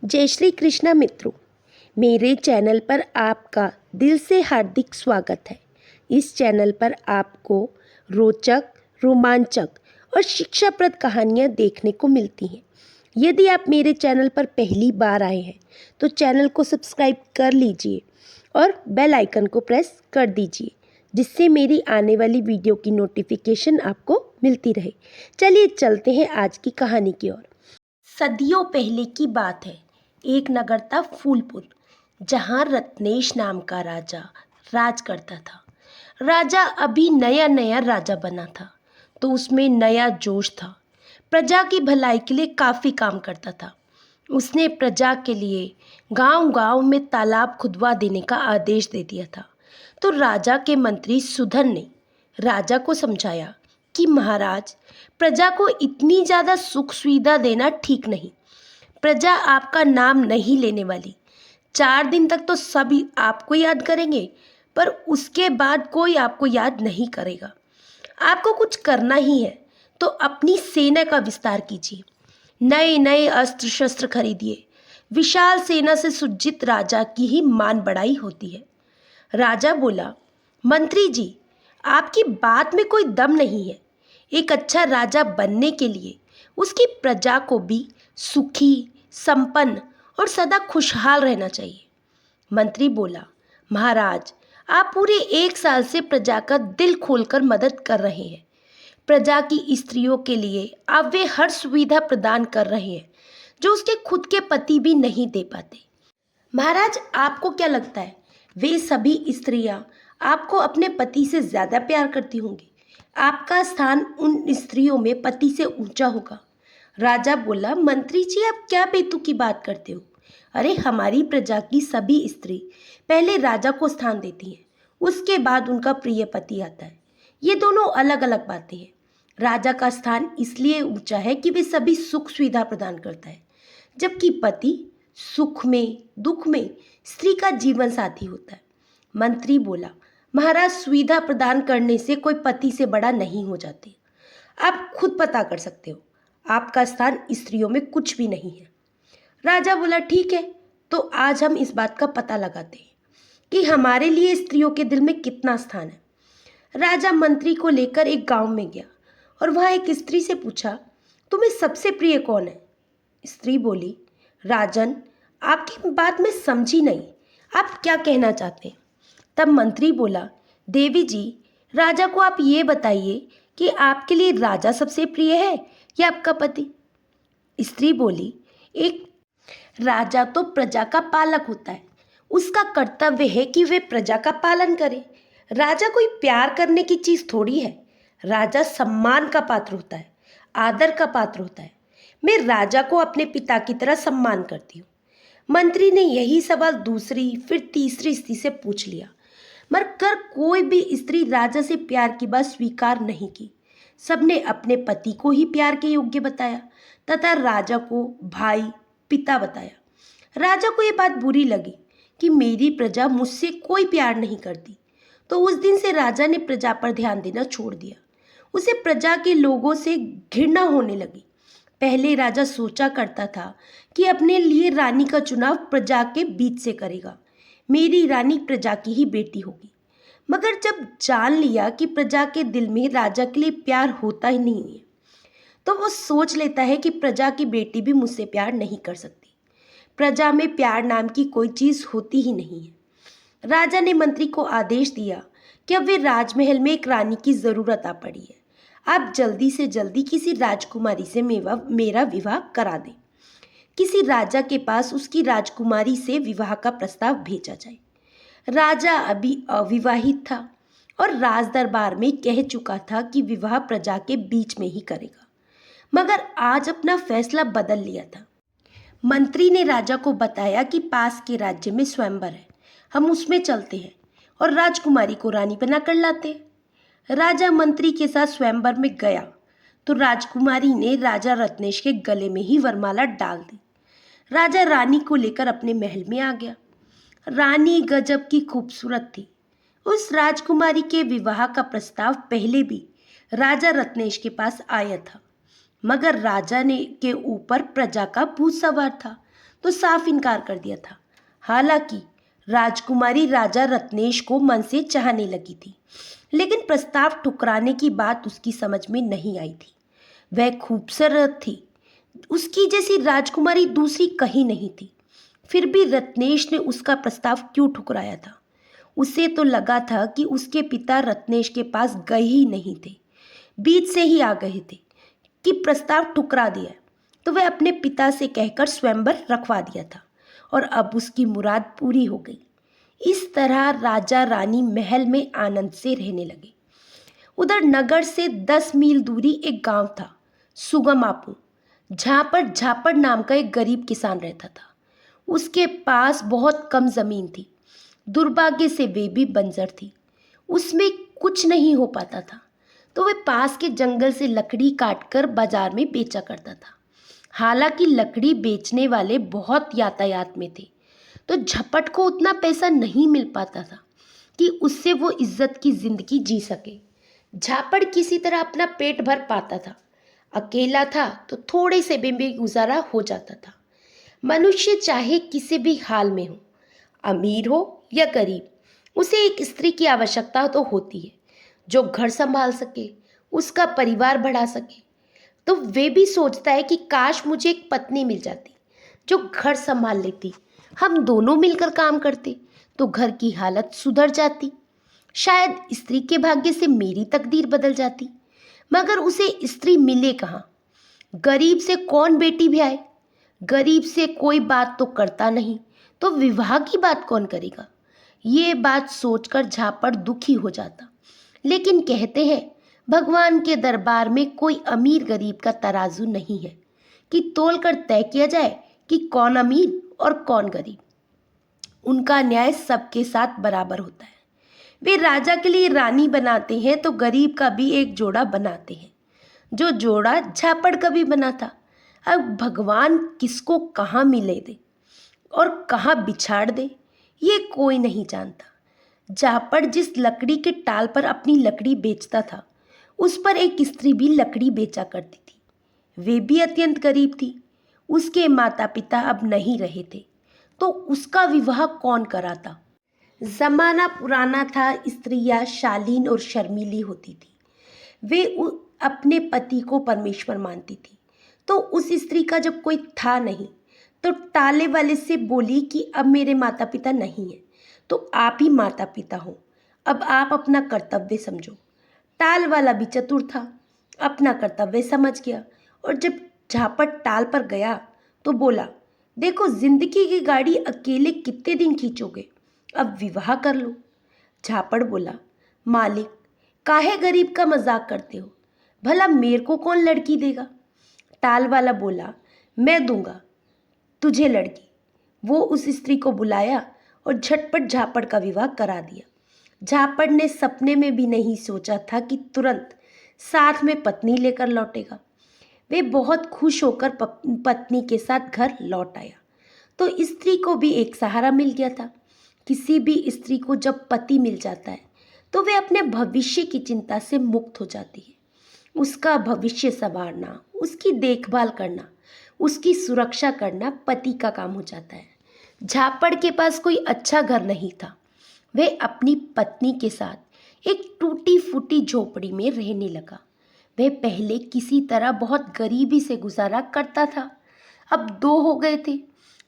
जय श्री कृष्णा मित्रों, मेरे चैनल पर आपका दिल से हार्दिक स्वागत है। इस चैनल पर आपको रोचक, रोमांचक और शिक्षाप्रद कहानियाँ देखने को मिलती हैं। यदि आप मेरे चैनल पर पहली बार आए हैं तो चैनल को सब्सक्राइब कर लीजिए और बेल आइकन को प्रेस कर दीजिए, जिससे मेरी आने वाली वीडियो की नोटिफिकेशन आपको मिलती रहे। चलिए चलते हैं आज की कहानी की ओर। सदियों पहले की बात है। एक नगर था फूलपुर, जहाँ रत्नेश नाम का राजा राज करता था। राजा अभी नया नया राजा बना था, तो उसमें नया जोश था। प्रजा की भलाई के लिए काफ़ी काम करता था। उसने प्रजा के लिए गांव-गांव में तालाब खुदवा देने का आदेश दे दिया था। तो राजा के मंत्री सुधन ने राजा को समझाया कि महाराज, प्रजा को इतनी ज़्यादा सुख सुविधा देना ठीक नहीं। प्रजा आपका नाम नहीं लेने वाली। 4 दिन तक तो सभी आपको याद करेंगे, पर उसके बाद कोई आपको याद नहीं करेगा। आपको कुछ करना ही है तो अपनी सेना का विस्तार कीजिए, नए नए अस्त्र शस्त्र खरीदिए। विशाल सेना से सुज्जित राजा की ही मान बढ़ाई होती है। राजा बोला, मंत्री जी, आपकी बात में कोई दम नहीं है। एक अच्छा राजा बनने के लिए उसकी प्रजा को भी सुखी, संपन्न और सदा खुशहाल रहना चाहिए। मंत्री बोला, महाराज, आप पूरे 1 साल से प्रजा का दिल खोलकर मदद कर रहे हैं। प्रजा की स्त्रियों के लिए आप वे हर सुविधा प्रदान कर रहे हैं जो उसके खुद के पति भी नहीं दे पाते। महाराज, आपको क्या लगता है, वे सभी स्त्रियां आपको अपने पति से ज़्यादा प्यार करती होंगी? आपका स्थान उन स्त्रियों में पति से ऊंचा होगा। राजा बोला, मंत्री जी, आप क्या बेतुकी बात करते हो? अरे, हमारी प्रजा की सभी स्त्री पहले राजा को स्थान देती हैं, उसके बाद उनका प्रिय पति आता है। ये दोनों अलग अलग बातें हैं। राजा का स्थान इसलिए ऊंचा है कि वे सभी सुख सुविधा प्रदान करता है, जबकि पति सुख में दुख में स्त्री का जीवन साथी होता है। मंत्री बोला, महाराज, सुविधा प्रदान करने से कोई पति से बड़ा नहीं हो जाते। आप खुद पता कर सकते हो, आपका स्थान स्त्रियों में कुछ भी नहीं है। राजा बोला, ठीक है, तो आज हम इस बात का पता लगाते हैं कि हमारे लिए स्त्रियों के दिल में कितना स्थान है। राजा मंत्री को लेकर एक गांव में गया और वहाँ एक स्त्री से पूछा, तुम्हें सबसे प्रिय कौन है? स्त्री बोली, राजन, आपकी बात मैं समझी नहीं, आप क्या कहना चाहते हैं? तब मंत्री बोला, देवी जी, राजा को आप ये बताइए कि आपके लिए राजा सबसे प्रिय है या आपका पति? स्त्री बोली, एक राजा तो प्रजा का पालक होता है, उसका कर्तव्य है कि वे प्रजा का पालन करे। राजा कोई प्यार करने की चीज़ थोड़ी है। राजा सम्मान का पात्र होता है, आदर का पात्र होता है। मैं राजा को अपने पिता की तरह सम्मान करती हूँ। मंत्री ने यही सवाल दूसरी फिर तीसरी स्त्री से पूछ लिया, मगर कोई भी स्त्री राजा से प्यार की बात स्वीकार नहीं की। सबने अपने पति को ही प्यार के योग्य बताया तथा राजा को भाई, पिता बताया। राजा को ये बात बुरी लगी कि मेरी प्रजा मुझसे कोई प्यार नहीं करती, तो उस दिन से राजा ने प्रजा पर ध्यान देना छोड़ दिया। उसे प्रजा के लोगों से घृणा होने लगी। पहले राजा सोचा करता था कि अपने लिए रानी का चुनाव प्रजा के बीच से करेगा, मेरी रानी प्रजा की ही बेटी होगी। मगर जब जान लिया कि प्रजा के दिल में राजा के लिए प्यार होता ही नहीं है, तो वो सोच लेता है कि प्रजा की बेटी भी मुझसे प्यार नहीं कर सकती। प्रजा में प्यार नाम की कोई चीज़ होती ही नहीं है। राजा ने मंत्री को आदेश दिया कि अब वे राजमहल में एक रानी की ज़रूरत आ पड़ी है। आप जल्दी से जल्दी किसी राजकुमारी से मेरा विवाह करा दें। किसी राजा के पास उसकी राजकुमारी से विवाह का प्रस्ताव भेजा जाए। राजा अभी अविवाहित था और राज दरबार में कह चुका था कि विवाह प्रजा के बीच में ही करेगा, मगर आज अपना फैसला बदल लिया था। मंत्री ने राजा को बताया कि पास के राज्य में स्वयंवर है, हम उसमें चलते हैं और राजकुमारी को रानी बना कर लाते हैं। राजा मंत्री के साथ स्वयंवर में गया तो राजकुमारी ने राजा रत्नेश के गले में ही वरमाला डाल दी। राजा रानी को लेकर अपने महल में आ गया। रानी गजब की खूबसूरत थी। उस राजकुमारी के विवाह का प्रस्ताव पहले भी राजा रत्नेश के पास आया था, मगर राजा ने के ऊपर प्रजा का भूत सवार था, तो साफ इनकार कर दिया था। हालांकि राजकुमारी राजा रत्नेश को मन से चाहने लगी थी, लेकिन प्रस्ताव ठुकराने की बात उसकी समझ में नहीं आई थी। वह खूबसूरत थी, उसकी जैसी राजकुमारी दूसरी कहीं नहीं थी। फिर भी रत्नेश ने उसका प्रस्ताव क्यों ठुकराया था? उसे तो लगा था कि उसके पिता रत्नेश के पास गए ही नहीं थे, बीच से ही आ गए थे कि प्रस्ताव ठुकरा दिया, तो वह अपने पिता से कहकर स्वयंवर रखवा दिया था और अब उसकी मुराद पूरी हो गई। इस तरह राजा रानी महल में आनंद से रहने लगे। उधर नगर से 10 मील दूरी एक गांव था, सुगमापू, जहाँ पर झापड़ नाम का एक गरीब किसान रहता था। उसके पास बहुत कम जमीन थी। दुर्भाग्य से वे भी बंजर थी, उसमें कुछ नहीं हो पाता था, तो वह पास के जंगल से लकड़ी काटकर बाजार में बेचा करता था। हालांकि लकड़ी बेचने वाले बहुत यातायात में थे, तो झपट को उतना पैसा नहीं मिल पाता था कि उससे वो इज्जत की जिंदगी जी सके। झापड़ किसी तरह अपना पेट भर पाता था। अकेला था तो थोड़े से में गुजारा हो जाता था। मनुष्य चाहे किसी भी हाल में हो, अमीर हो या गरीब, उसे एक स्त्री की आवश्यकता तो होती है जो घर संभाल सके, उसका परिवार बढ़ा सके। तो वे भी सोचता है कि काश मुझे एक पत्नी मिल जाती जो घर संभाल लेती, हम दोनों मिलकर काम करते तो घर की हालत सुधर जाती। शायद स्त्री के भाग्य से मेरी तकदीर बदल जाती। मगर उसे स्त्री मिले कहाँ? गरीब से कौन बेटी भी आए? गरीब से कोई बात तो करता नहीं, तो विवाह की बात कौन करेगा? ये बात सोचकर झापड़ दुखी हो जाता। लेकिन कहते हैं भगवान के दरबार में कोई अमीर गरीब का तराजू नहीं है कि तोल कर तय किया जाए कि कौन अमीर और कौन गरीब। उनका न्याय सबके साथ बराबर होता है। वे राजा के लिए रानी बनाते हैं तो गरीब का भी एक जोड़ा बनाते हैं, जो जोड़ा झापड़ का भी बना था। अब भगवान किसको कहाँ मिले दे और कहाँ बिछाड़ दे, ये कोई नहीं जानता। झापड़ जिस लकड़ी के टाल पर अपनी लकड़ी बेचता था, उस पर एक स्त्री भी लकड़ी बेचा करती थी। वे भी अत्यंत गरीब थी। उसके माता पिता अब नहीं रहे थे, तो उसका विवाह कौन कराता? जमाना पुराना था, स्त्रियां शालीन और शर्मीली होती थी। वे अपने पति को परमेश्वर मानती थी। तो उस स्त्री का जब कोई था नहीं, तो टाले वाले से बोली कि अब मेरे माता पिता नहीं है, तो आप ही माता पिता हो, अब आप अपना कर्तव्य समझो। टाल वाला भी चतुर था, अपना कर्तव्य समझ गया और जब झापड़ टाल पर गया तो बोला, देखो जिंदगी की गाड़ी अकेले कितने दिन खींचोगे, अब विवाह कर लो। झापड़ बोला, मालिक काहे गरीब का मजाक करते हो, भला मेरे को कौन लड़की देगा? टाल वाला बोला, मैं दूंगा तुझे लड़की। वो उस स्त्री को बुलाया और झटपट झापड़ का विवाह करा दिया। झापड़ ने सपने में भी नहीं सोचा था कि तुरंत साथ में पत्नी लेकर लौटेगा। वे बहुत खुश होकर पत्नी के साथ घर लौट आया, तो स्त्री को भी एक सहारा मिल गया था। किसी भी स्त्री को जब पति मिल जाता है तो वे अपने भविष्य की चिंता से मुक्त हो जाती है। उसका भविष्य संवारना, उसकी देखभाल करना, उसकी सुरक्षा करना पति का काम हो जाता है। झापड़ के पास कोई अच्छा घर नहीं था। वह अपनी पत्नी के साथ एक टूटी फूटी झोपड़ी में रहने लगा। वह पहले किसी तरह बहुत गरीबी से गुजारा करता था, अब 2 हो गए थे,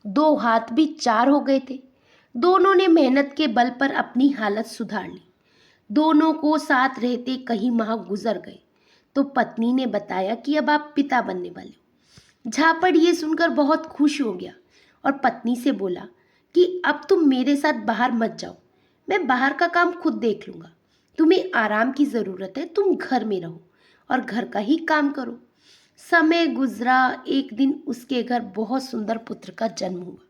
2 हाथ भी 4 हो गए थे। दोनों ने मेहनत के बल पर अपनी हालत सुधार ली। दोनों को साथ रहते कई माह गुजर गए, तो पत्नी ने बताया कि अब आप पिता बनने वाले हो। झापड़ ये सुनकर बहुत खुश हो गया और पत्नी से बोला कि अब तुम मेरे साथ बाहर मत जाओ, मैं बाहर का काम खुद देख लूँगा। तुम्हें आराम की ज़रूरत है, तुम घर में रहो और घर का ही काम करो। समय गुजरा, एक दिन उसके घर बहुत सुंदर पुत्र का जन्म हुआ।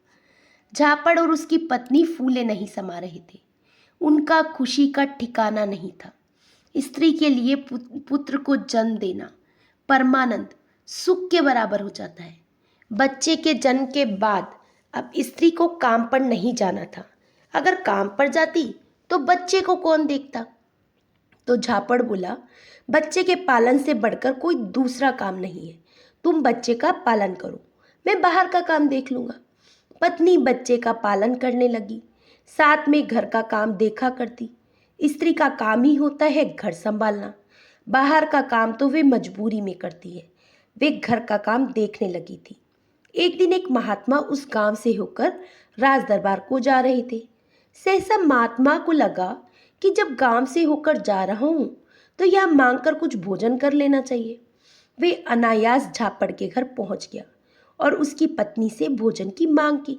झापड़ और उसकी पत्नी फूले नहीं समा रहे थे। उनका खुशी का ठिकाना नहीं था। स्त्री के लिए पुत्र को जन्म देना परमानंद सुख के बराबर हो जाता है। बच्चे के जन्म के बाद अब स्त्री को काम पर नहीं जाना था। अगर काम पर जाती तो बच्चे को कौन देखता? तो झापड़ बोला, बच्चे के पालन से बढ़कर कोई दूसरा काम नहीं है, तुम बच्चे का पालन करो, मैं बाहर का काम देख लूँगा। पत्नी बच्चे का पालन करने लगी, साथ में घर का काम देखा करती। स्त्री का काम ही होता है घर संभालना, बाहर का काम तो वे मजबूरी में करती है। वे घर का काम देखने लगी थी। एक दिन एक महात्मा उस गांव से होकर राज दरबार को जा रहे थे। सहसा महात्मा को लगा कि जब गांव से होकर जा रहा हूं तो यह मांगकर कुछ भोजन कर लेना चाहिए। वे अनायास झापड़ के घर पहुंच गया और उसकी पत्नी से भोजन की मांग की।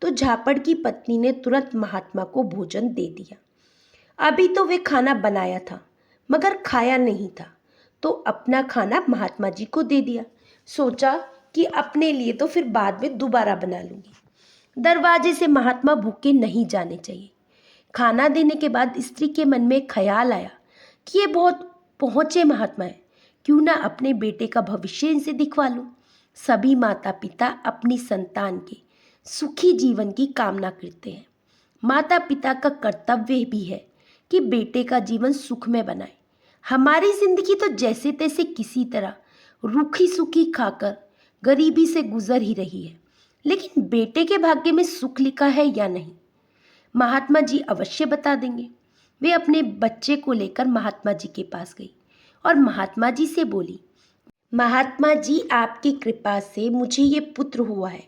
तो झापड़ की पत्नी ने तुरंत महात्मा को भोजन दे दिया। अभी तो वे खाना बनाया था मगर खाया नहीं था, तो अपना खाना महात्मा जी को दे दिया। सोचा कि अपने लिए तो फिर बाद में दोबारा बना लूंगी। दरवाजे से महात्मा भूखे नहीं जाने चाहिए। खाना देने के बाद स्त्री के मन में ख्याल आया कि ये बहुत पहुँचे महात्मा है, क्यों ना अपने बेटे का भविष्य इनसे दिखवा लूं। सभी माता पिता अपनी संतान के सुखी जीवन की कामना करते हैं। माता पिता का कर्तव्य भी है कि बेटे का जीवन सुख में बनाए। हमारी जिंदगी तो जैसे तैसे किसी तरह रूखी सूखी खाकर गरीबी से गुजर ही रही है, लेकिन बेटे के भाग्य में सुख लिखा है या नहीं, महात्मा जी अवश्य बता देंगे। वे अपने बच्चे को लेकर महात्मा जी के पास गई और महात्मा जी से बोली, महात्मा जी आपकी कृपा से मुझे ये पुत्र हुआ है,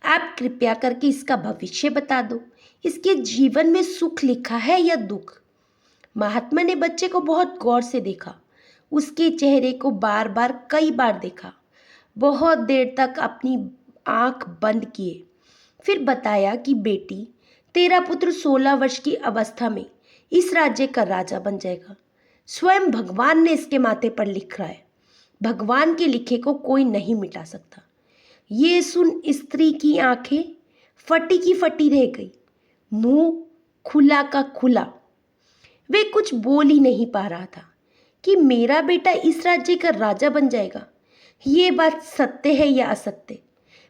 आप कृपया करके इसका भविष्य बता दो, इसके जीवन में सुख लिखा है या दुख। महात्मा ने बच्चे को बहुत गौर से देखा, उसके चेहरे को बार बार कई बार देखा, बहुत देर तक अपनी आंख बंद किए, फिर बताया कि बेटी, तेरा पुत्र 16 वर्ष की अवस्था में इस राज्य का राजा बन जाएगा। स्वयं भगवान ने इसके माथे पर लिख रहा है, भगवान के लिखे को कोई नहीं मिटा सकता। ये सुन स्त्री की आंखें फटी की फटी रह गई, मुंह खुला का खुला। वे कुछ बोल ही नहीं पा रहा था कि मेरा बेटा इस राज्य का राजा बन जाएगा, ये बात सत्य है या असत्य,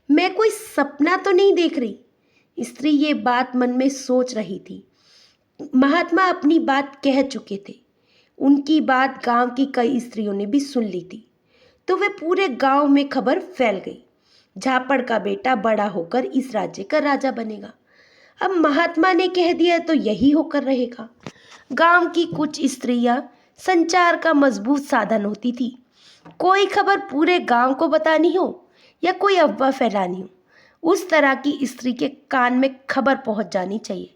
मैं कोई सपना तो नहीं देख रही। स्त्री ये बात मन में सोच रही थी। महात्मा अपनी बात कह चुके थे, उनकी बात गांव की कई स्त्रियों ने भी सुन ली थी, तो वे पूरे गांव में खबर फैल गई, झापड़ का बेटा बड़ा होकर इस राज्य का राजा बनेगा। अब महात्मा ने कह दिया तो यही होकर रहेगा। गांव की कुछ स्त्रियां संचार का मजबूत साधन होती थी। कोई खबर पूरे गांव को बतानी हो या कोई अफवाह फैलानी हो, उस तरह की स्त्री के कान में खबर पहुंच जानी चाहिए।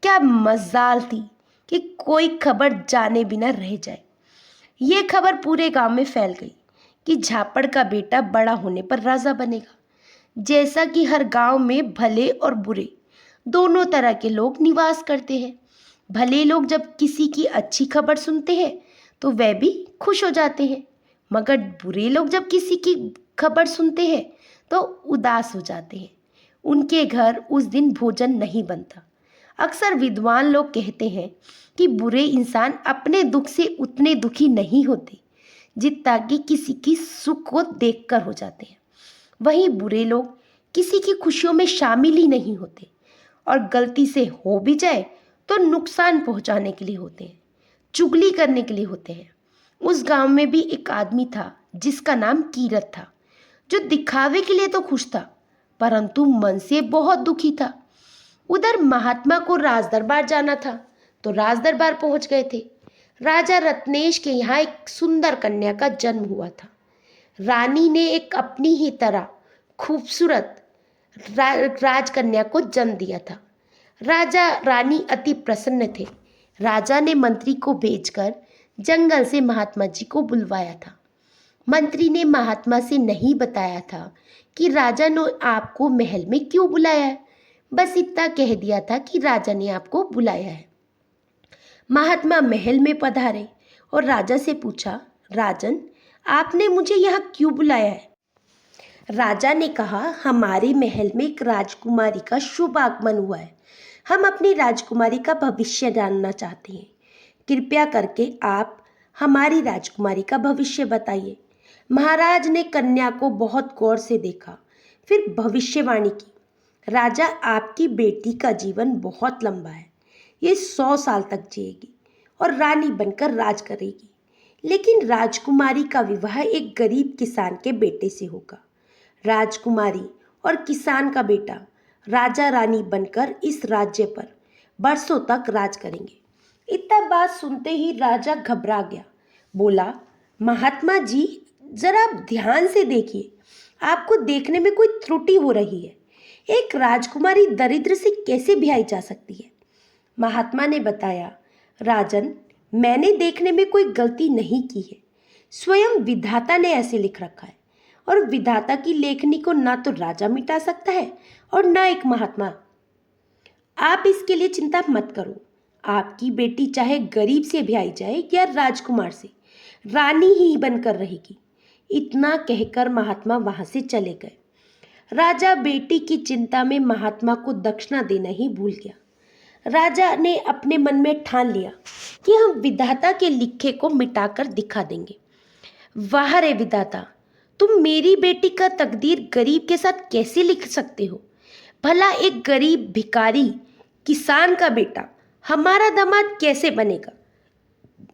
क्या मजाल थी कि कोई खबर जाने बिना रह जाए। ये खबर पूरे गांव में फैल गई कि झापड़ का बेटा बड़ा होने पर राजा बनेगा। जैसा कि हर गांव में भले और बुरे दोनों तरह के लोग निवास करते हैं। भले लोग जब किसी की अच्छी खबर सुनते हैं तो वह भी खुश हो जाते हैं, मगर बुरे लोग जब किसी की खबर सुनते हैं तो उदास हो जाते हैं। उनके घर उस दिन भोजन नहीं बनता। अक्सर विद्वान लोग कहते हैं कि बुरे इंसान अपने दुख से उतने दुखी नहीं होते जितना कि किसी की सुख को देखकर हो जाते हैं। वहीं बुरे लोग किसी की खुशियों में शामिल ही नहीं होते, और गलती से हो भी जाए तो नुकसान पहुंचाने के लिए होते हैं, चुगली करने के लिए होते हैं। उस गांव में भी एक आदमी था जिसका नाम कीरत था, जो दिखावे के लिए तो खुश था परंतु मन से बहुत दुखी था। उधर महात्मा को राजदरबार जाना था तो राजदरबार पहुंच गए थे। राजा रत्नेश के यहाँ एक सुंदर कन्या का जन्म हुआ था। रानी ने एक अपनी ही तरह खूबसूरत राजकन्या को जन्म दिया था। राजा रानी अति प्रसन्न थे। राजा ने मंत्री को भेजकर जंगल से महात्मा जी को बुलवाया था। मंत्री ने महात्मा से नहीं बताया था कि राजा ने आपको महल में क्यों बुलाया है, बस इतना कह दिया था कि राजा ने आपको बुलाया है। महात्मा महल में पधारे और राजा से पूछा, राजन, आपने मुझे यहाँ क्यों बुलाया है? राजा ने कहा, हमारे महल में एक राजकुमारी का शुभ आगमन हुआ है। हम अपनी राजकुमारी का भविष्य जानना चाहते हैं। कृपया करके आप हमारी राजकुमारी का भविष्य बताइए। महाराज ने कन्या को बहुत गौर से देखा, फिर भविष्यवाणी की, राजा, आपकी बेटी का जीवन बहुत लंबा है। ये 100 साल तक जिएगी और रानी बनकर राज करेगी, लेकिन राजकुमारी का विवाह एक गरीब किसान के बेटे से होगा। राजकुमारी और किसान का बेटा राजा रानी बनकर इस राज्य पर बरसों तक राज करेंगे। इतना बात सुनते ही राजा घबरा गया। बोला, महात्मा जी, जरा आप ध्यान से देखिए, आपको देखने में कोई त्रुटि हो रही है। एक राजकुमारी दरिद्र से कैसे ब्याही जा सकती है? महात्मा ने बताया, राजन, मैंने देखने में कोई गलती नहीं की है। स्वयं विधाता ने ऐसे लिख रखा है, और विधाता की लेखनी को ना तो राजा मिटा सकता है और ना एक महात्मा। आप इसके लिए चिंता मत करो। आपकी बेटी चाहे गरीब से ब्याही जाए या राजकुमार से, रानी ही बनकर रहेगी। इतना कहकर महात्मा वहां से चले गए। राजा बेटी की चिंता में महात्मा को दक्षिणा देना ही भूल गया। राजा ने अपने मन में ठान लिया कि हम विधाता के लिखे को मिटाकर दिखा देंगे। वाह रे विधाता, तुम मेरी बेटी का तकदीर गरीब के साथ कैसे लिख सकते हो? भला एक गरीब भिखारी किसान का बेटा हमारा दामाद कैसे बनेगा?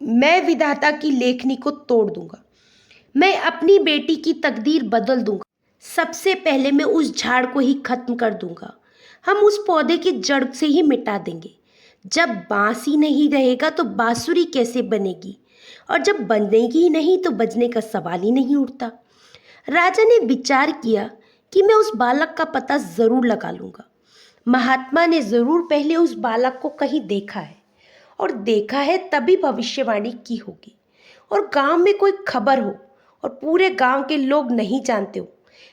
मैं विधाता की लेखनी को तोड़ दूंगा। मैं अपनी बेटी की तकदीर बदल दूंगा। सबसे पहले मैं उस झाड़ को ही खत्म कर दूंगा। हम उस पौधे की जड़ से ही मिटा देंगे। जब बांस ही नहीं रहेगा तो बांसुरी कैसे बनेगी? और जब बनेगी ही नहीं तो बजने का सवाल ही नहीं उठता। राजा ने विचार किया कि मैं उस बालक का पता जरूर लगा लूंगा। महात्मा ने जरूर पहले उस बालक को कहीं देखा है, और देखा है तभी भविष्यवाणी की होगी। और गांव में कोई खबर हो और पूरे गांव के लोग नहीं जानते हो,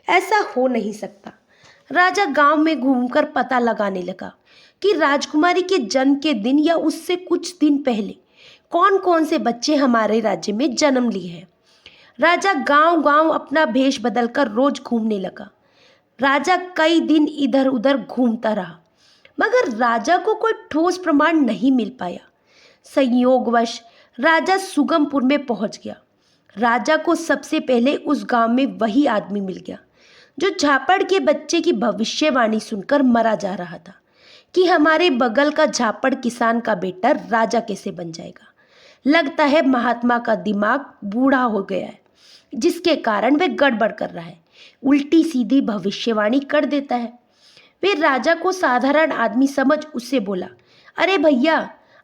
ऐसा हो नहीं सकता। राजा गांव में घूमकर पता लगाने लगा कि राजकुमारी के जन्म के दिन या उससे कुछ दिन पहले कौन कौन से बच्चे हमारे राज्य में जन्म लिए हैं। राजा गांव गांव अपना भेष बदलकर रोज घूमने लगा। राजा कई दिन इधर उधर घूमता रहा, मगर राजा को कोई ठोस प्रमाण नहीं मिल पाया। संयोगवश राजा सुगमपुर में पहुंच गया। राजा को सबसे पहले उस गांव में वही आदमी मिल गया जो झापड़ के बच्चे की भविष्यवाणी सुनकर मरा जा रहा था कि हमारे बगल का झापड़ किसान का बेटा राजा कैसे बन जाएगा। लगता है महात्मा का दिमाग बूढ़ा हो गया है, जिसके कारण वह गड़बड़ कर रहा है, उल्टी सीधी भविष्यवाणी कर देता है। वे राजा को साधारण आदमी समझ उससे बोला, अरे भैया,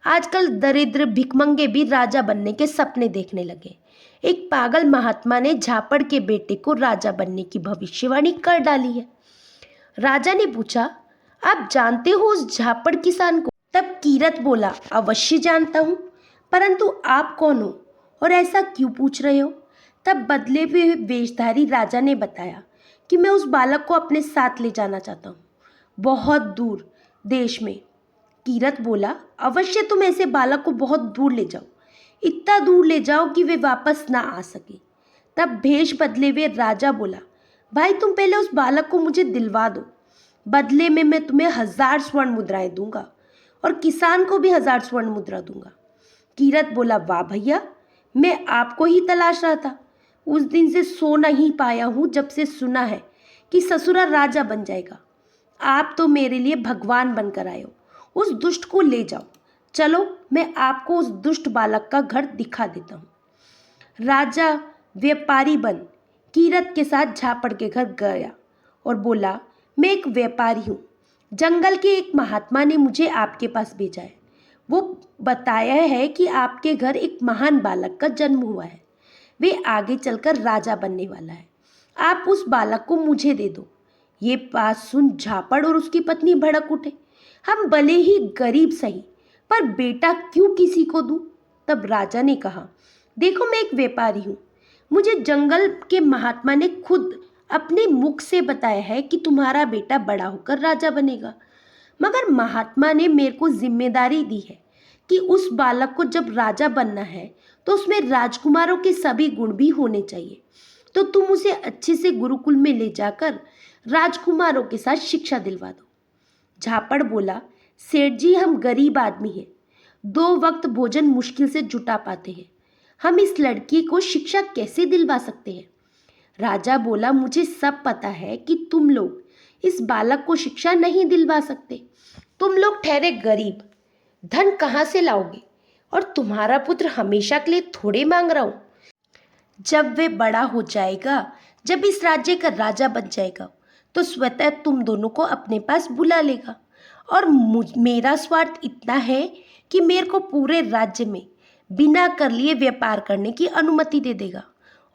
आजकल दरिद्र भिखमंगे भी राजा बनने के सपने देखने लगे। एक पागल महात्मा ने झापड़ के बेटे को राजा बनने की भविष्यवाणी कर डाली है। राजा ने पूछा, आप जानते हो उस झापड़ किसान को? तब कीरत बोला, अवश्य जानता हूँ, परंतु आप कौन हो और ऐसा क्यों पूछ रहे हो? तब बदले हुए वेशधारी राजा ने बताया कि मैं उस बालक को अपने साथ ले जाना चाहता हूँ, बहुत दूर देश में। कीरत बोला, अवश्य तुम ऐसे बालक को बहुत दूर ले जाओ, इतना दूर ले जाओ कि वे वापस ना आ सके। तब भेष बदले हुए राजा बोला, भाई तुम पहले उस बालक को मुझे दिलवा दो, बदले में मैं तुम्हें 1000 स्वर्ण मुद्राएं दूंगा और किसान को भी 1000 स्वर्ण मुद्रा दूंगा। कीरत बोला, वाह भैया, मैं आपको ही तलाश रहा था। उस दिन से सो नहीं पाया हूँ जब से सुना है कि ससुरा राजा बन जाएगा। आप तो मेरे लिए भगवान बनकर आए हो। उस दुष्ट को ले जाओ। चलो, मैं आपको उस दुष्ट बालक का घर दिखा देता हूँ। राजा व्यापारी बन कीरत के साथ झापड़ के घर गया और बोला, मैं एक व्यापारी हूँ। जंगल के एक महात्मा ने मुझे आपके पास भेजा है। वो बताया है कि आपके घर एक महान बालक का जन्म हुआ है। वे आगे चलकर राजा बनने वाला है। आप उस बालक को मुझे दे दो। ये बात सुन झापड़ और उसकी पत्नी भड़क उठे। हम भले ही गरीब सही, पर बेटा क्यों किसी को दूं? तब राजा ने कहा, देखो, मैं एक व्यापारी हूँ। मुझे जंगल के महात्मा ने खुद अपने मुख से बताया है कि तुम्हारा बेटा बड़ा होकर राजा बनेगा, मगर महात्मा ने मेरे को जिम्मेदारी दी है कि उस बालक को जब राजा बनना है तो उसमें राजकुमारों के सभी गुण भी होने चाहिए। तो तुम उसे अच्छे से गुरुकुल में ले जाकर राजकुमारों के साथ शिक्षा दिलवा दो। झापड़ बोला, सेठ जी, हम गरीब आदमी हैं, 2 वक्त भोजन मुश्किल से जुटा पाते हैं। हम इस लड़की को शिक्षा कैसे दिलवा सकते हैं? राजा बोला, मुझे सब पता है कि तुम लोग इस बालक को शिक्षा नहीं दिलवा सकते। तुम लोग ठहरे गरीब, धन कहाँ से लाओगे? और तुम्हारा पुत्र हमेशा के लिए थोड़े मांग रहा हूँ। जब वे बड़ा हो जाएगा, जब इस राज्य का राजा बन जाएगा, तो स्वतः तुम दोनों को अपने पास बुला लेगा। और मेरा स्वार्थ इतना है कि मेरे को पूरे राज्य में बिना कर लिए व्यापार करने की अनुमति दे देगा।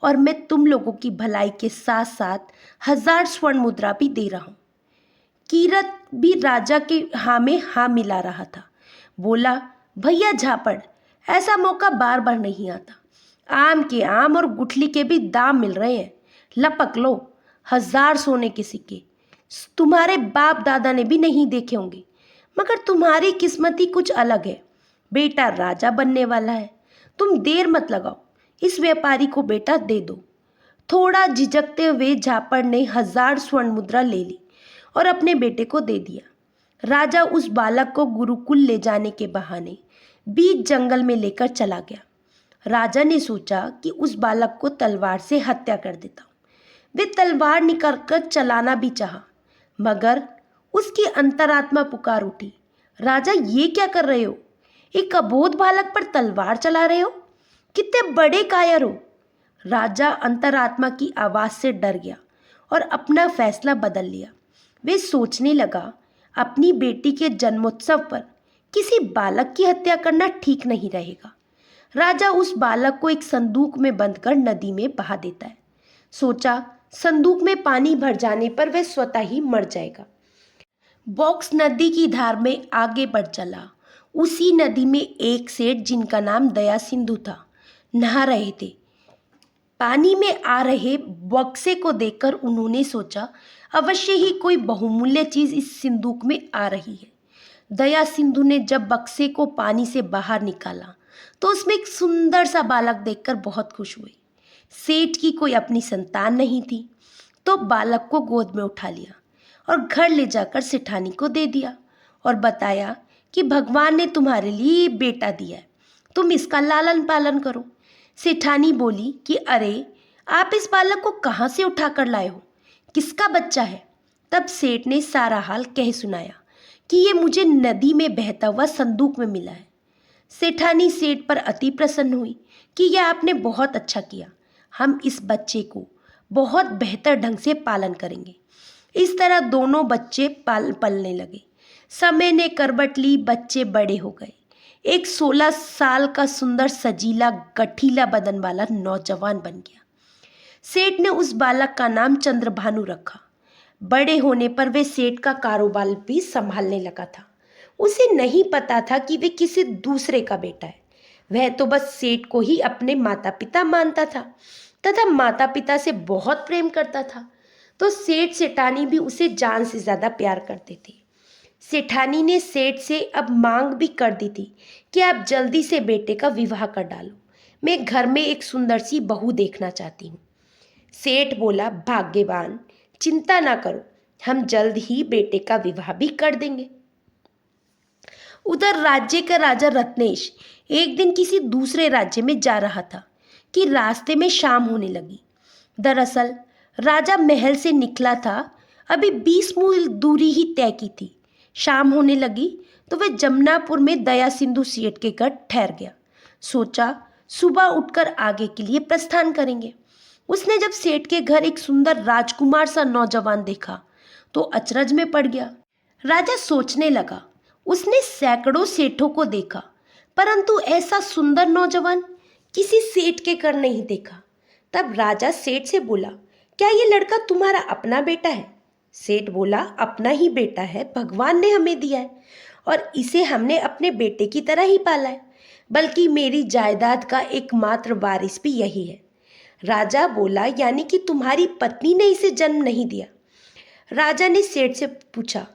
और मैं तुम लोगों की भलाई के साथ साथ 1000 स्वर्ण मुद्रा भी दे रहा हूँ। कीरत भी राजा के हाँ में हाँ मिला रहा था। बोला, भैया झापड़, ऐसा मौका बार बार नहीं आता। आम के आम और गुठली के भी दाम मिल रहे हैं, लपक लो। 1000 सोने के सिक्के तुम्हारे बाप दादा ने भी नहीं देखे होंगे, मगर तुम्हारी किस्मत ही कुछ अलग है। बेटा राजा बनने वाला है, तुम देर मत लगाओ, इस व्यापारी को बेटा दे दो। थोड़ा झिझकते हुए झापड़ ने 1000 स्वर्ण मुद्रा ले ली और अपने बेटे को दे दिया। राजा उस बालक को गुरुकुल ले जाने के बहाने बीच जंगल में लेकर चला गया। राजा ने सोचा कि उस बालक को तलवार से हत्या कर देता हूँ। वे तलवार निकाल कर चलाना भी चाहा, मगर उसकी अंतरात्मा पुकार उठी, राजा ये क्या कर रहे हो? एक अबोध बालक पर तलवार चला रहे हो? कितने बड़े कायर हो। राजा अंतरात्मा की आवाज़ से डर गया और अपना फैसला बदल लिया। वे सोचने लगा, अपनी बेटी के जन्मोत्सव पर किसी बालक की हत्या करना ठीक नहीं रहेगा। राजा उस बालक को एक संदूक में बंद कर नदी में बहा देता है। सोचा, संदूक में पानी भर जाने पर वह स्वतः ही मर जाएगा। बॉक्स नदी की धार में आगे बढ़ चला। उसी नदी में एक सेठ, जिनका नाम दया सिंधु था, नहा रहे थे। पानी में आ रहे बक्से को देखकर उन्होंने सोचा, अवश्य ही कोई बहुमूल्य चीज इस सिंदूक में आ रही है। दया सिंधु ने जब बक्से को पानी से बाहर निकाला तो उसमें एक सुंदर सा बालक देखकर बहुत खुश हुई। सेठ की कोई अपनी संतान नहीं थी, तो बालक को गोद में उठा लिया और घर ले जाकर सेठानी को दे दिया और बताया कि भगवान ने तुम्हारे लिए बेटा दिया है, तुम इसका लालन पालन करो। सेठानी बोली कि अरे, आप इस बालक को कहाँ से उठा कर लाए हो? किसका बच्चा है? तब सेठ ने सारा हाल कह सुनाया कि ये मुझे नदी में बहता हुआ संदूक में मिला है। सेठानी सेठ पर अति प्रसन्न हुई कि यह आपने बहुत अच्छा किया, हम इस बच्चे को बहुत बेहतर ढंग से पालन करेंगे। इस तरह दोनों बच्चे पलने लगे। समय ने करवट ली, बच्चे बड़े हो गए। एक 16 साल का सुंदर सजीला गठीला बदन वाला नौजवान बन गया। सेठ ने उस बालक का नाम चंद्रभानु रखा। बड़े होने पर वे सेठ का कारोबार भी संभालने लगा था। उसे नहीं पता था कि वे किसी दूसरे का बेटा है। वह तो बस सेठ को ही अपने माता पिता मानता था तथा माता पिता से बहुत प्रेम करता था, तो सेठ सेठानी भी उसे जान से ज़्यादा प्यार करते थे। सेठानी ने सेठ से अब मांग भी कर दी थी कि आप जल्दी से बेटे का विवाह कर डालो, मैं घर में एक सुंदर सी बहू देखना चाहती हूँ। सेठ बोला, भाग्यवान, चिंता ना करो, हम जल्द ही बेटे का विवाह भी कर देंगे। उधर राज्य का राजा रत्नेश एक दिन किसी दूसरे राज्य में जा रहा था कि रास्ते में शाम होने लगी। दरअसल राजा महल से निकला था, अभी 20 मील दूरी ही तय की थी। शाम होने लगी तो वह जमुनापुर में दया सिंधु सेठ के घर ठहर गया। सोचा, सुबह उठकर आगे के लिए प्रस्थान करेंगे। उसने जब सेठ के घर एक सुंदर राजकुमार सा नौजवान देखा तो अचरज में पड़ गया। राजा सोचने लगा, उसने सैकड़ों सेठों को देखा, परंतु ऐसा सुंदर नौजवान किसी सेठ के घर नहीं देखा। तब राजा सेठ से बोला, क्या ये लड़का तुम्हारा अपना बेटा है? सेठ बोला, अपना ही बेटा है, भगवान ने हमें दिया है और इसे हमने अपने बेटे की तरह ही पाला है, बल्कि मेरी जायदाद का एकमात्र वारिस भी यही है। राजा बोला, यानी कि तुम्हारी पत्नी ने इसे जन्म नहीं दिया? राजा ने सेठ से पूछा,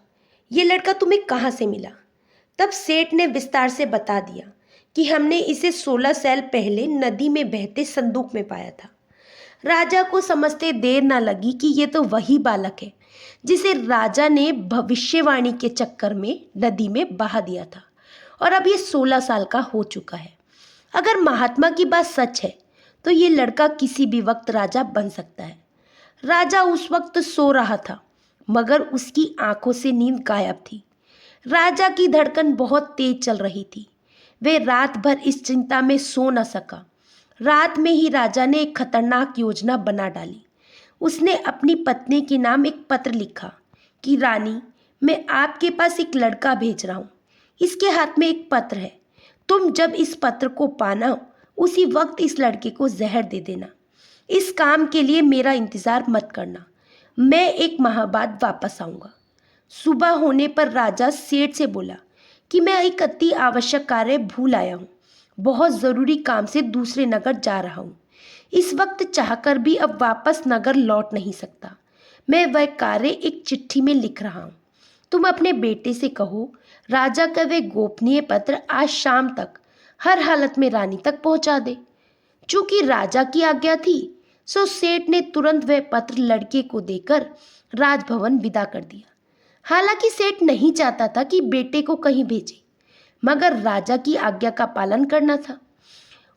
ये लड़का तुम्हें कहाँ से मिला? तब सेठ ने विस्तार से बता दिया कि हमने इसे 16 साल पहले नदी में बहते संदूक में पाया था। राजा को समझते देर न लगी कि ये तो वही बालक है जिसे राजा ने भविष्यवाणी के चक्कर में नदी में बहा दिया था और अब ये 16 साल का हो चुका है। अगर महात्मा की बात सच है तो ये लड़का किसी भी वक्त राजा बन सकता है। राजा उस वक्त सो रहा था, मगर उसकी आंखों से नींद गायब थी। राजा की धड़कन बहुत तेज चल रही थी। वे रात भर इस चिंता में सो न सका। रात में ही राजा ने एक खतरनाक योजना बना डाली। उसने अपनी पत्नी के नाम एक पत्र लिखा कि रानी, मैं आपके पास एक लड़का भेज रहा हूँ। इसके हाथ में एक पत्र है। तुम जब इस पत्र को पाना उसी वक्त इस लड़के को जहर दे देना। इस काम के लिए मेरा इंतज़ार मत करना। मैं एक माह बाद वापस आऊँगा। सुबह होने पर राजा सेठ से बोला कि मैं एक अति आवश्यक कार्य भूल आया हूँ। बहुत ज़रूरी काम से दूसरे नगर जा रहा हूँ। इस वक्त चाहकर भी अब वापस नगर लौट नहीं सकता। मैं वह कार्य एक चिट्ठी में लिख रहा हूँ। तुम अपने बेटे से कहो राजा का वह गोपनीय पत्र आज शाम तक हर हालत में रानी तक पहुँचा दे। चूंकि राजा की आज्ञा थी, सो सेठ ने तुरंत वह पत्र लड़के को देकर राजभवन विदा कर दिया। हालांकि सेठ नहीं चाहता था कि बेटे को कहीं भेजे, मगर राजा की आज्ञा का पालन करना था।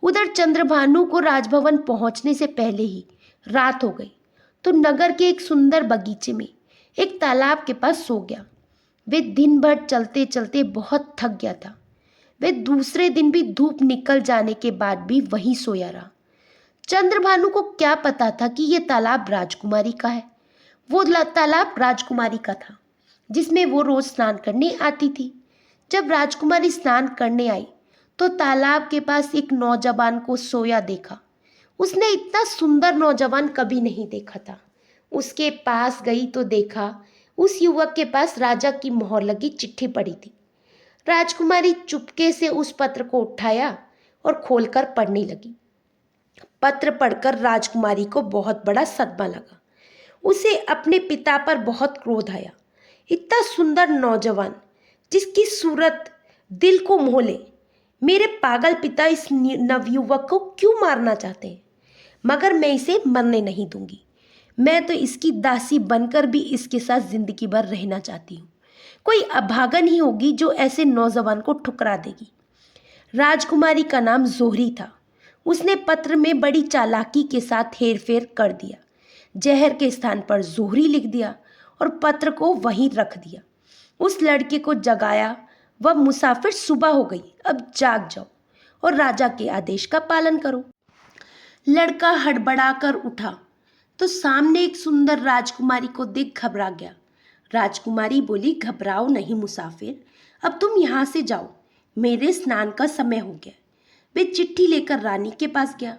उधर चंद्रभानु को राजभवन पहुंचने से पहले ही रात हो गई, तो नगर के एक सुंदर बगीचे में एक तालाब के पास सो गया। वे दिन भर चलते चलते बहुत थक गया था। वे दूसरे दिन भी धूप निकल जाने के बाद भी वहीं सोया रहा। चंद्रभानु को क्या पता था कि यह तालाब राजकुमारी का है। वो तालाब राजकुमारी का था जिसमें वो रोज स्नान करने आती थी। जब राजकुमारी स्नान करने आई तो तालाब के पास एक नौजवान को सोया देखा। उसने इतना सुंदर नौजवान कभी नहीं देखा था। उसके पास गई तो देखा उस युवक के पास राजा की मोहर लगी चिट्ठी पड़ी थी। राजकुमारी चुपके से उस पत्र को उठाया और खोलकर पढ़ने लगी। पत्र पढ़कर राजकुमारी को बहुत बड़ा सदमा लगा। उसे अपने पिता पर बहुत क्रोध आया। इतना सुंदर नौजवान जिसकी सूरत दिल को मोह ले, मेरे पागल पिता इस नवयुवक को क्यों मारना चाहते हैं? मगर मैं इसे मरने नहीं दूंगी। मैं तो इसकी दासी बनकर भी इसके साथ जिंदगी भर रहना चाहती हूँ। कोई अभागन ही होगी जो ऐसे नौजवान को ठुकरा देगी। राजकुमारी का नाम जोहरी था। उसने पत्र में बड़ी चालाकी के साथ हेरफेर कर दिया। जहर के स्थान पर जोहरी लिख दिया और पत्र को वहीं रख दिया। उस लड़के को जगाया। वह मुसाफिर, सुबह हो गई, अब जाग जाओ और राजा के आदेश का पालन करो। लड़का हड़बड़ाकर उठा तो सामने एक सुंदर राजकुमारी को देख घबरा गया। राजकुमारी बोली, घबराओ नहीं मुसाफिर, अब तुम यहाँ से जाओ, मेरे स्नान का समय हो गया। वे चिट्ठी लेकर रानी के पास गया।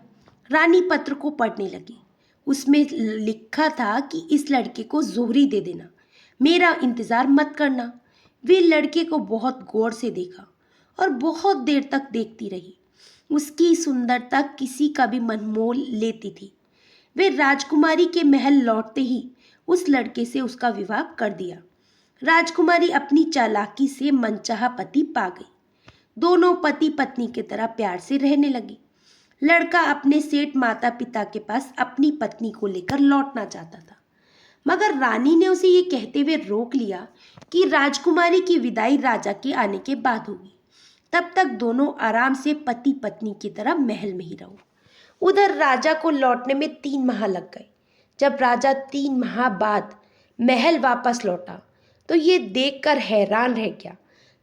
रानी पत्र को पढ़ने लगी। उसमें लिखा था कि इस लड़के को जोहरी दे देना, मेरा इंतज़ार मत करना। वे लड़के को बहुत गौर से देखा और बहुत देर तक देखती रही। उसकी सुंदरता किसी का भी मन मोह लेती थी। वे राजकुमारी के महल लौटते ही उस लड़के से उसका विवाह कर दिया। राजकुमारी अपनी चालाकी से मनचाहा पति पा गई। दोनों पति पत्नी की तरह प्यार से रहने लगे। लड़का अपने सेठ माता पिता के पास अपनी पत्नी को लेकर लौटना चाहता था, मगर रानी ने उसे ये कहते हुए रोक लिया कि राजकुमारी की विदाई राजा के आने के बाद होगी। तब तक दोनों आराम से पति पत्नी की तरह महल में ही रहो। उधर राजा को लौटने में 3 माह लग गए। जब राजा 3 माह बाद महल वापस लौटा तो ये देखकर हैरान रह गया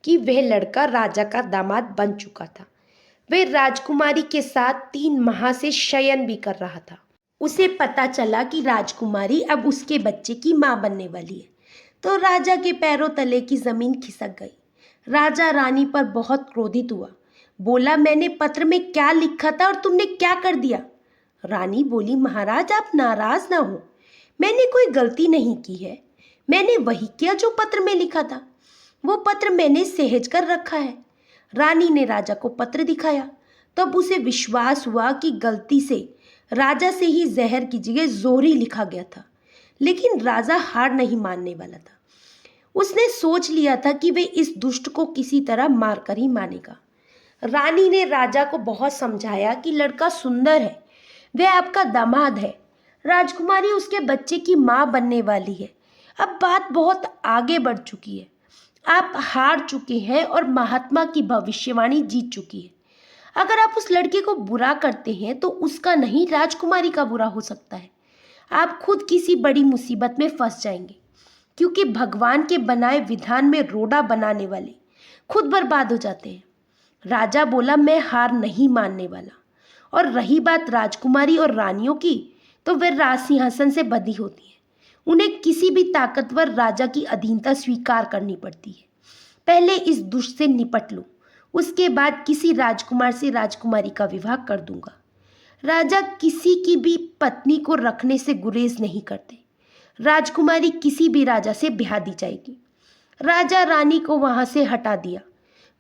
कि वह लड़का राजा का दामाद बन चुका था। वह राजकुमारी के साथ 3 माह से शयन भी कर रहा था। उसे पता चला कि राजकुमारी अब उसके बच्चे की माँ बनने वाली है, तो राजा के पैरों तले की जमीन खिसक गई। राजा रानी पर बहुत क्रोधित हुआ। बोला, मैंने पत्र में क्या लिखा था और तुमने क्या कर दिया? रानी बोली, महाराज आप नाराज ना हो, मैंने कोई गलती नहीं की है। मैंने वही किया जो पत्र में लिखा था। वो पत्र मैंने सहेज कर रखा है। रानी ने राजा को पत्र दिखाया। तब उसे विश्वास हुआ कि गलती से राजा से ही जहर की जगह जोहरी लिखा गया था। लेकिन राजा हार नहीं मानने वाला था। उसने सोच लिया था कि वे इस दुष्ट को किसी तरह मारकर ही मानेगा। रानी ने राजा को बहुत समझाया कि लड़का सुंदर है, वह आपका दामाद है, राजकुमारी उसके बच्चे की माँ बनने वाली है। अब बात बहुत आगे बढ़ चुकी है। आप हार चुके हैं और महात्मा की भविष्यवाणी जीत चुकी है। अगर आप उस लड़के को बुरा करते हैं तो उसका नहीं, राजकुमारी का बुरा हो सकता है। आप खुद किसी बड़ी मुसीबत में फंस जाएंगे, क्योंकि भगवान के बनाए विधान में रोड़ा बनाने वाले खुद बर्बाद हो जाते हैं। राजा बोला, मैं हार नहीं मानने वाला। और रही बात राजकुमारी और रानियों की, तो वे राज सिंहासन से बंधी होती हैं। उन्हें किसी भी ताकतवर राजा की अधीनता स्वीकार करनी पड़ती है। पहले इस दुष्ट से निपट लूं, उसके बाद किसी राजकुमार से राजकुमारी का विवाह कर दूंगा। राजा किसी की भी पत्नी को रखने से गुरेज नहीं करते। राजकुमारी किसी भी राजा से ब्याह दी जाएगी। राजा रानी को वहां से हटा दिया।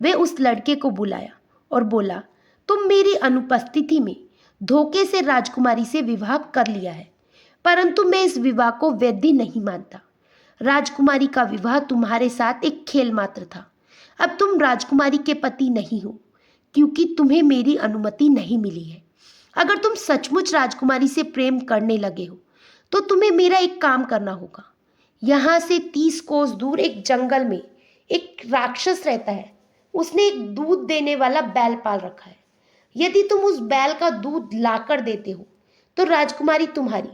वे उस लड़के को बुलाया और बोला, तुम मेरी अनुपस्थिति में धोखे से राजकुमारी से विवाह कर लिया है, परंतु मैं इस विवाह को वैध नहीं मानता। राजकुमारी का विवाह तुम्हारे साथ एक खेल मात्र था। अब तुम राजकुमारी के पति नहीं हो, क्योंकि तुम्हें मेरी अनुमति नहीं मिली है। अगर तुम सचमुच राजकुमारी से प्रेम करने लगे हो तो तुम्हें मेरा एक काम करना होगा। यहाँ से 30 कोस दूर एक जंगल में एक राक्षस रहता है। उसने एक दूध देने वाला बैल पाल रखा है। यदि तुम उस बैल का दूध लाकर देते हो तो राजकुमारी तुम्हारी,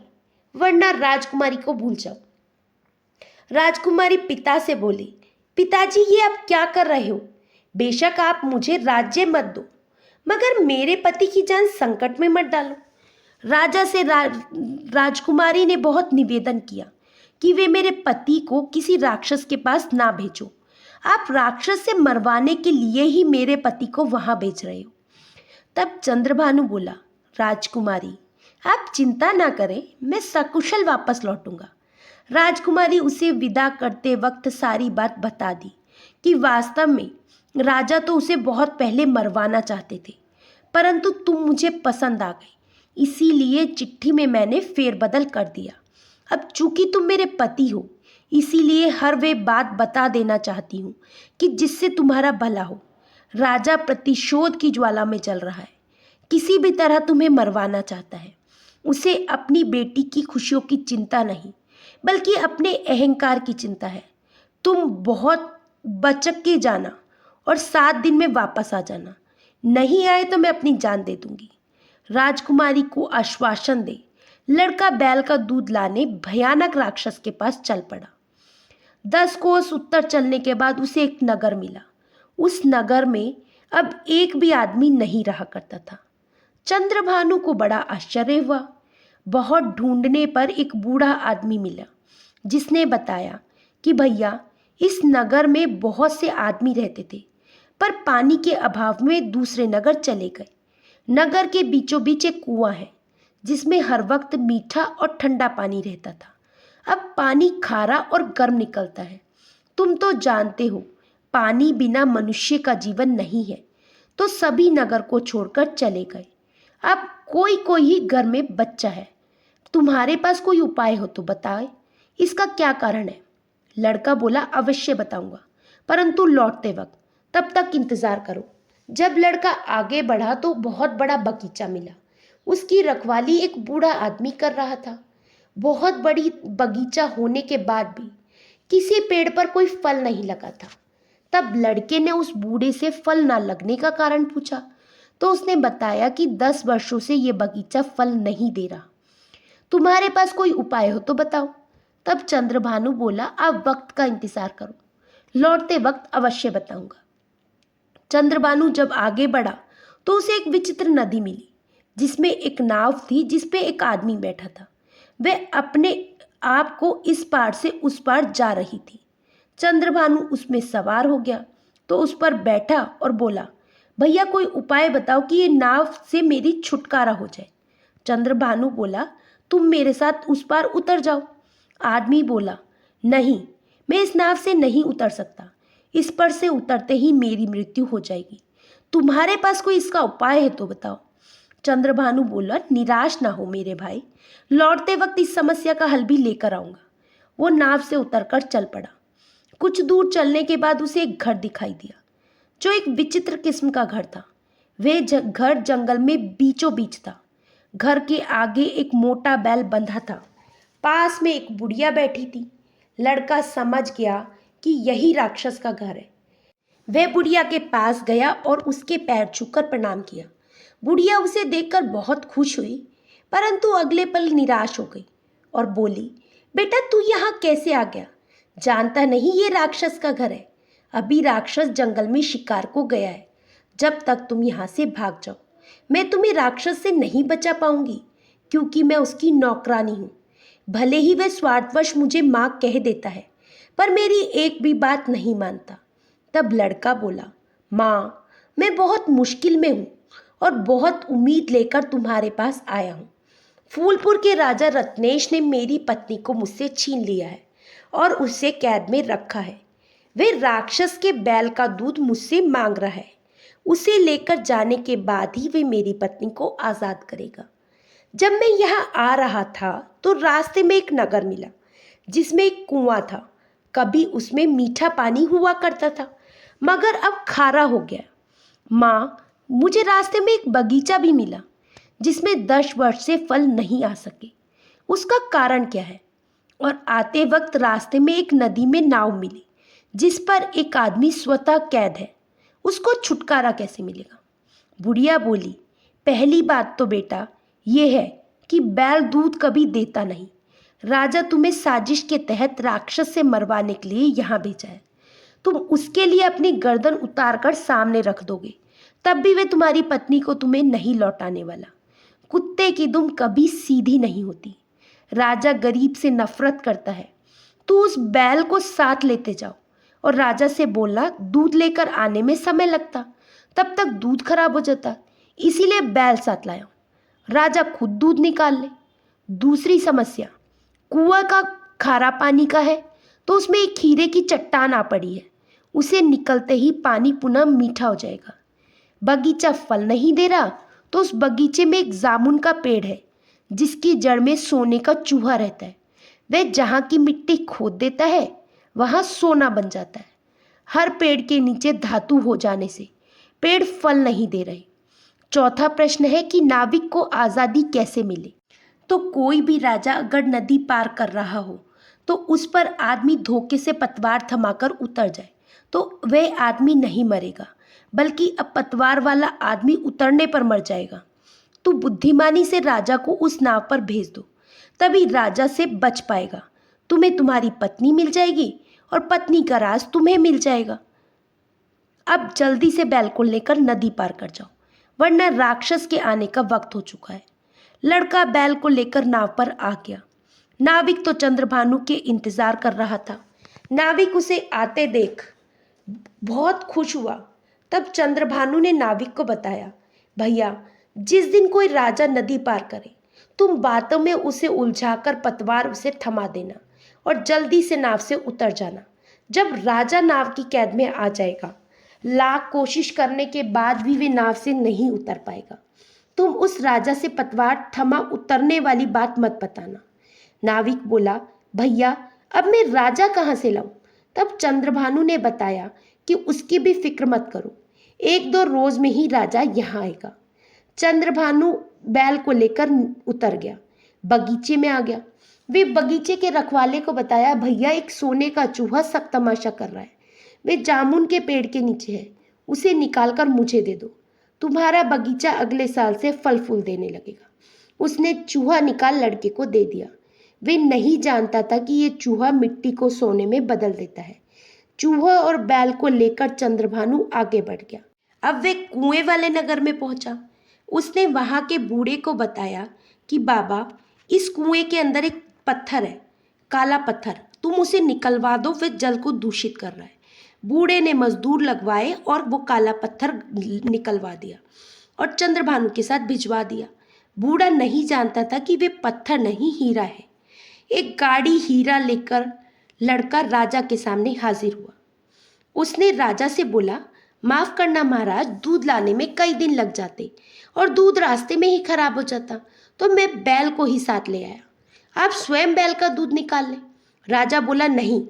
वरना राजकुमारी को भूल जाओ। राजकुमारी पिता से बोली, पिताजी ये आप क्या कर रहे हो? बेशक आप मुझे राज्य मत दो, मगर मेरे पति की जान संकट में मत डालो। राजा से राजकुमारी ने बहुत निवेदन किया कि वे मेरे पति को किसी राक्षस के पास ना भेजो। आप राक्षस से मरवाने के लिए ही मेरे पति को वहां भेज रहे हो। तब चंद्रभानु बोला, राजकुमारी आप चिंता ना करें, मैं सकुशल वापस लौटूंगा। राजकुमारी उसे विदा करते वक्त सारी बात बता दी कि वास्तव में राजा तो उसे बहुत पहले मरवाना चाहते थे, परंतु तुम मुझे पसंद आ गई, इसीलिए चिट्ठी में मैंने फेरबदल कर दिया। अब चूंकि तुम मेरे पति हो, इसीलिए हर वे बात बता देना चाहती हूँ कि जिससे तुम्हारा भला हो। राजा प्रतिशोध की ज्वाला में चल रहा है, किसी भी तरह तुम्हें मरवाना चाहता है। उसे अपनी बेटी की खुशियों की चिंता नहीं, बल्कि अपने अहंकार की चिंता है। तुम बहुत बचक के जाना और 7 दिन में वापस आ जाना, नहीं आए तो मैं अपनी जान दे दूंगी। राजकुमारी को आश्वासन दे लड़का बैल का दूध लाने भयानक राक्षस के पास चल पड़ा। 10 कोस उत्तर चलने के बाद उसे एक नगर मिला। उस नगर में अब एक भी आदमी नहीं रहा करता था। चंद्रभानु को बड़ा आश्चर्य हुआ। बहुत ढूंढने पर एक बूढ़ा आदमी मिला, जिसने बताया कि भैया इस नगर में बहुत से आदमी रहते थे, पर पानी के अभाव में दूसरे नगर चले गए। नगर के बीचों बीच एक कुआं है, जिसमें हर वक्त मीठा और ठंडा पानी रहता था। अब पानी खारा और गर्म निकलता है। तुम तो जानते हो, पानी बिना मनुष्य का जीवन नहीं है। तो सभी नगर को छोड़कर चले गए। अब कोई कोई ही घर में बच्चा है। तुम्हारे पास कोई उपाय हो तो बताए, इसका क्या कारण है? लड़का बोला, अवश्य बताऊंगा, परंतु लौटते वक्त, तब तक इंतजार करो। जब लड़का आगे बढ़ा तो बहुत बड़ा बगीचा मिला। उसकी रखवाली एक बूढ़ा आदमी कर रहा था। बहुत बड़ी बगीचा होने के बाद भी किसी पेड़ पर कोई फल नहीं लगा था। तब लड़के ने उस बूढ़े से फल ना लगने का कारण पूछा, तो उसने बताया कि 10 वर्षों से ये बगीचा फल नहीं दे रहा। तुम्हारे पास कोई उपाय हो तो बताओ। तब चंद्रभानु बोला, आप वक्त का इंतजार करो, लौटते वक्त अवश्य बताऊंगा। चंद्रभानु जब आगे बढ़ा तो उसे एक विचित्र नदी मिली, जिसमें एक नाव थी, जिसपे एक आदमी बैठा था। वह अपने आप को इस पार से उस पार जा रही थी। चंद्रभानु उसमें सवार हो गया तो उस पर बैठा और बोला, भैया कोई उपाय बताओ कि ये नाव से मेरी छुटकारा हो जाए। चंद्रभानु बोला, तुम मेरे साथ उस पार उतर जाओ। आदमी बोला, नहीं, मैं इस नाव से नहीं उतर सकता, इस पर से उतरते ही मेरी मृत्यु हो जाएगी। तुम्हारे पास कोई इसका उपाय है तो बताओ। चंद्रभानु बोला, निराश ना हो मेरे भाई, लौटते वक्त इस समस्या का हल भी लेकर आऊंगा। वो नाव से उतरकर चल पड़ा। कुछ दूर चलने के बाद उसे एक घर दिखाई दिया, जो एक विचित्र किस्म का घर था। वह घर जंगल में बीचों बीच था। घर के आगे एक मोटा बैल बंधा था। पास में एक बुढ़िया बैठी थी। लड़का समझ गया कि यही राक्षस का घर है। वह बुढ़िया के पास गया और उसके पैर छूकर प्रणाम किया। बुढ़िया उसे देखकर बहुत खुश हुई, परंतु अगले पल निराश हो गई और बोली, बेटा तू यहाँ कैसे आ गया? जानता नहीं ये राक्षस का घर है। अभी राक्षस जंगल में शिकार को गया है। जब तक तुम यहाँ से भाग जाओ, मैं तुम्हें राक्षस से नहीं बचा पाऊंगी। क्योंकि मैं उसकी नौकरानी हूँ। भले ही वह स्वार्थवश मुझे माँ कह देता है, पर मेरी एक भी बात नहीं मानता। तब लड़का बोला, माँ, मैं बहुत मुश्किल में हूँ और बहुत उम्मीद लेकर तुम्हारे पास आया हूँ। फूलपुर के राजा रत्नेश ने मेरी पत्नी को मुझसे छीन लिया है और उसे कैद में रखा है। वे राक्षस के बैल का दूध मुझसे मांग रहा है। उसे लेकर जाने के बाद ही वे मेरी पत्नी को आज़ाद करेगा। जब मैं यहाँ आ रहा था तो रास्ते में एक नगर मिला जिसमें एक कुआं था। कभी उसमें मीठा पानी हुआ करता था, मगर अब खारा हो गया। माँ, मुझे रास्ते में एक बगीचा भी मिला जिसमें 10 वर्ष से फल नहीं आ सके। उसका कारण क्या है? और आते वक्त रास्ते में एक नदी में नाव मिली जिस पर एक आदमी स्वतः कैद है। उसको छुटकारा कैसे मिलेगा? बुढ़िया बोली, पहली बात तो बेटा ये है कि बैल दूध कभी देता नहीं। राजा तुम्हें साजिश के तहत राक्षस से मरवाने के लिए यहाँ भेजा है। तुम उसके लिए अपनी गर्दन उतार कर सामने रख दोगे, तब भी वे तुम्हारी पत्नी को तुम्हें नहीं लौटाने वाला। कुत्ते की दुम कभी सीधी नहीं होती। राजा गरीब से नफरत करता है। तू उस बैल को साथ लेते जाओ और राजा से बोलना दूध लेकर आने में समय लगता, तब तक दूध खराब हो जाता, इसीलिए बैल साथ लाया। राजा खुद दूध निकाल ले। दूसरी समस्या, कुआं का खारा पानी का है तो उसमें एक हीरे की चट्टान आ पड़ी है। उसे निकलते ही पानी पुनः मीठा हो जाएगा। बगीचा फल नहीं दे रहा तो उस बगीचे में एक जामुन का पेड़ है जिसकी जड़ में सोने का चूहा रहता है। वह जहाँ की मिट्टी खोद देता है वहाँ सोना बन जाता है। हर पेड़ के नीचे धातु हो जाने से पेड़ फल नहीं दे रहे। चौथा प्रश्न है कि नाविक को आज़ादी कैसे मिले? तो कोई भी राजा अगर नदी पार कर रहा हो तो उस पर आदमी धोखे से पतवार थमाकर उतर जाए तो वह आदमी नहीं मरेगा, बल्कि अब पतवार वाला आदमी उतरने पर मर जाएगा। तो बुद्धिमानी से राजा को उस नाव पर भेज दो, तभी राजा से बच पाएगा। तुम्हें तुम्हारी पत्नी मिल जाएगी और पत्नी का राज तुम्हें मिल जाएगा। अब जल्दी से बैल को लेकर नदी पार कर जाओ, वरना राक्षस के आने का वक्त हो चुका है। लड़का बैल को लेकर नाव पर आ गया। नाविक तो चंद्रभानु के इंतजार कर रहा था। नाविक उसे आते देख बहुत खुश हुआ। तब चंद्रभानु ने नाविक को बताया, भैया, जिस दिन कोई राजा नदी पार करे तुम बातों में उसे उलझाकर पतवार उसे थमा देना और जल्दी से नाव से उतर जाना। जब राजा नाव की कैद में आ जाएगा, लाख कोशिश करने के बाद भी वे नाव से नहीं उतर पाएगा। तुम उस राजा से पतवार थमा उतरने वाली बात मत बताना। नाविक बोला, भैया, अब मैं राजा कहाँ से लाऊं? तब चंद्रभानु ने बताया कि उसकी भी फिक्र मत करो, 1-2 रोज में ही राजा यहाँ आएगा। चंद्रभानु बैल को लेकर उतर गया, बगीचे में आ गया। वे बगीचे के रखवाले को बताया, भैया, एक सोने का चूहा सब तमाशा कर रहा है। वे जामुन के पेड़ के नीचे है, उसे निकालकर मुझे दे दो। तुम्हारा बगीचा अगले साल से फल फूल देने लगेगा। उसने चूहा निकाल लड़के को दे दिया। वे नहीं जानता था कि ये चूहा मिट्टी को सोने में बदल देता है। चूहा और बैल को लेकर चंद्रभानु आगे बढ़ गया। अब वे कुएं वाले नगर में पहुंचा। उसने वहां के बूढ़े को बताया कि बाबा, इस कुएं के अंदर एक पत्थर है, काला पत्थर, तुम उसे निकलवा दो, वे जल को दूषित कर रहा है। बूढ़े ने मजदूर लगवाए और वो काला पत्थर निकलवा दिया और चंद्रभानु के साथ भिजवा दिया। बूढ़ा नहीं जानता था कि वे पत्थर नहीं, हीरा है। एक गाड़ी हीरा लेकर लड़का राजा के सामने हाजिर हुआ। उसने राजा से बोला, माफ करना महाराज, दूध लाने में कई दिन लग जाते और दूध रास्ते में ही खराब हो जाता, तो मैं बैल को ही साथ ले आया। आप स्वयं बैल का दूध निकाल लें। राजा बोला, नहीं,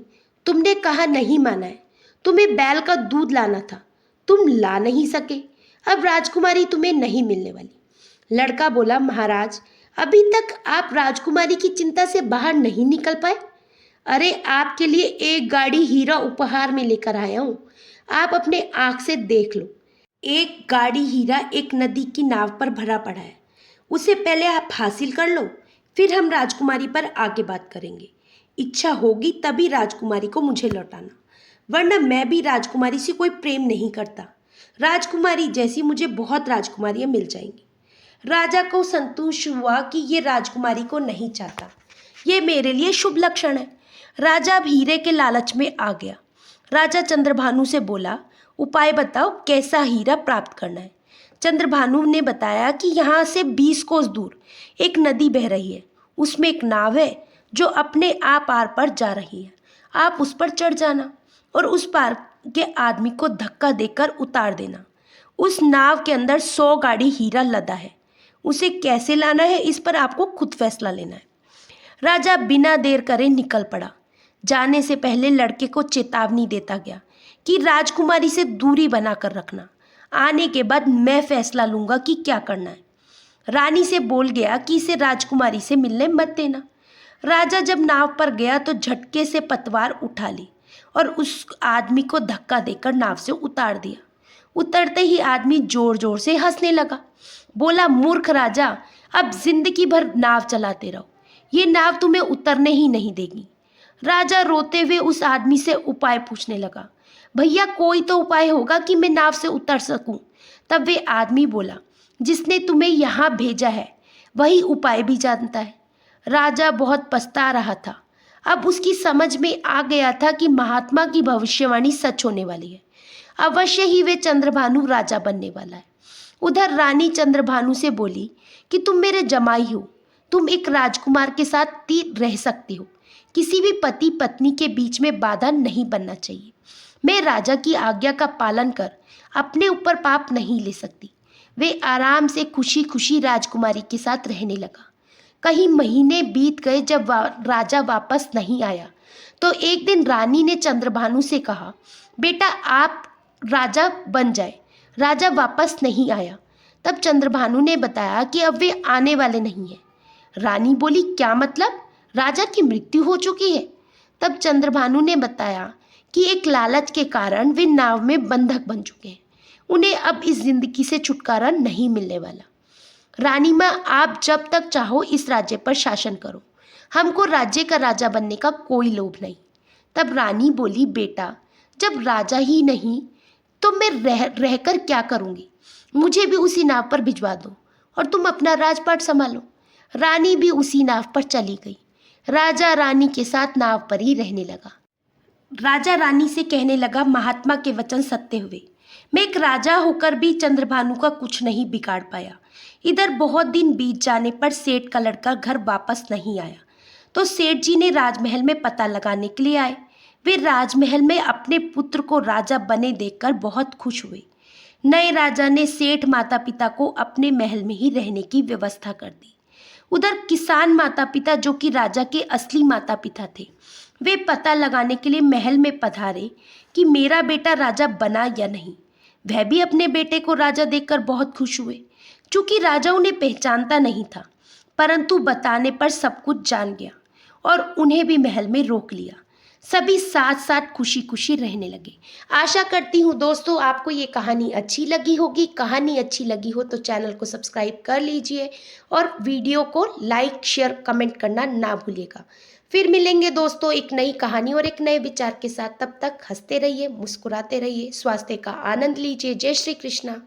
तुमने कहा नहीं माना है, तुम्हें बैल का दूध लाना था, तुम ला नहीं सके, अब राजकुमारी तुम्हें नहीं मिलने वाली। लड़का बोला, महाराज, अभी तक आप राजकुमारी की चिंता से बाहर नहीं निकल पाए। अरे, आपके लिए एक गाड़ी हीरा उपहार में लेकर आया हूँ, आप अपने आँख से देख लो। एक गाड़ी हीरा एक नदी की नाव पर भरा पड़ा है, उसे पहले आप हासिल कर लो, फिर हम राजकुमारी पर आगे बात करेंगे। इच्छा होगी तभी राजकुमारी को मुझे लौटाना, वरना मैं भी राजकुमारी से कोई प्रेम नहीं करता। राजकुमारी जैसी मुझे बहुत राजकुमारियाँ मिल जाएंगी। राजा को संतोष हुआ कि ये राजकुमारी को नहीं चाहता। ये मेरे लिए शुभ लक्षण है। राजा अब हीरे के लालच में आ गया। राजा चंद्रभानु से बोला, उपाय बताओ, कैसा हीरा प्राप्त करना है। चंद्रभानु ने बताया कि यहाँ से 20 कोस दूर एक नदी बह रही है। उसमें एक नाव है जो अपने आप आर पार जा रही है। आप उस पर चढ़ जाना और उस पार के आदमी को धक्का देकर उतार देना। उस नाव के अंदर 100 गाड़ी हीरा लदा है। उसे कैसे लाना है इस पर आपको खुद फैसला लेना है। राजा बिना देर करे निकल पड़ा। जाने से पहले लड़के को चेतावनी देता गया कि राजकुमारी से दूरी बनाकर रखना। आने के बाद मैं फैसला लूँगा कि क्या करना है। रानी से बोल गया कि इसे राजकुमारी से मिलने मत देना। राजा जब नाव पर गया तो झटके से पतवार उठा ली और उस आदमी को धक्का देकर नाव से उतार दिया। उतरते ही आदमी जोर जोर से हंसने लगा। बोला, मूर्ख राजा, अब जिंदगी भर नाव चलाते रहो, ये नाव तुम्हें उतरने ही नहीं देगी। राजा रोते हुए उस आदमी से उपाय पूछने लगा। भैया, कोई तो उपाय होगा कि मैं नाव से उतर सकूं। तब वे आदमी बोला, जिसने तुम्हें यहाँ भेजा है वही उपाय भी जानता है। राजा बहुत पछता रहा था। अब उसकी समझ में आ गया था कि महात्मा की भविष्यवाणी सच होने वाली है। अवश्य ही वे चंद्रभानु राजा बनने वाला है। उधर रानी चंद्रभानु से बोली कि तुम मेरे जमाई हो, तुम एक राजकुमार के साथ तीर रह सकती हो। किसी भी पति पत्नी के बीच में बाधा नहीं बनना चाहिए। मैं राजा की आज्ञा का पालन कर अपने ऊपर पाप नहीं ले सकती। वे आराम से खुशी खुशी राजकुमारी के साथ रहने लगा। कई महीने बीत गए। जब राजा वापस नहीं आया तो एक दिन रानी ने चंद्रभानु से कहा, बेटा आप राजा बन जाए। राजा वापस नहीं आया। तब चंद्रभानु ने बताया कि अब वे आने वाले नहीं हैं। रानी बोली, क्या मतलब? राजा की मृत्यु हो चुकी है। तब चंद्रभानु ने बताया कि एक लालच के कारण वे नाव में बंधक बन चुके हैं। उन्हें अब इस जिंदगी से छुटकारा नहीं मिलने वाला। रानी माँ, आप जब तक चाहो इस राज्य पर शासन करो। हमको राज्य का राजा बनने का कोई लोभ नहीं। तब रानी बोली, बेटा जब राजा ही नहीं तो मैं रहकर क्या करूँगी? मुझे भी उसी नाव पर भिजवा दो और तुम अपना राजपाट संभालो। रानी भी उसी नाव पर चली गई। राजा रानी के साथ नाव पर ही रहने लगा। राजा रानी से कहने लगा, महात्मा के वचन सत्य हुए। मैं एक राजा होकर भी चंद्रभानु का कुछ नहीं बिगाड़ पाया। इधर बहुत दिन बीत जाने पर सेठ का लड़का घर वापस नहीं आया तो सेठ जी ने राजमहल में पता लगाने के लिए आए। वे राजमहल में अपने पुत्र को राजा बने देखकर बहुत खुश हुए। नए राजा ने सेठ माता पिता को अपने महल में ही रहने की व्यवस्था कर दी। उधर किसान माता पिता, जो कि राजा के असली माता पिता थे, वे पता लगाने के लिए महल में पधारे कि मेरा बेटा राजा बना या नहीं। वह भी अपने बेटे को राजा देखकर बहुत खुश हुए। चूंकि राजा उन्हें पहचानता नहीं था, परंतु बताने पर सब कुछ जान गया और उन्हें भी महल में रोक लिया। सभी साथ साथ खुशी खुशी रहने लगे। आशा करती हूँ दोस्तों आपको ये कहानी अच्छी लगी होगी। कहानी अच्छी लगी हो तो चैनल को सब्सक्राइब कर लीजिए और वीडियो को लाइक शेयर कमेंट करना ना भूलिएगा। फिर मिलेंगे दोस्तों एक नई कहानी और एक नए विचार के साथ। तब तक हंसते रहिए, मुस्कुराते रहिए, स्वास्थ्य का आनंद लीजिए। जय श्री कृष्णा।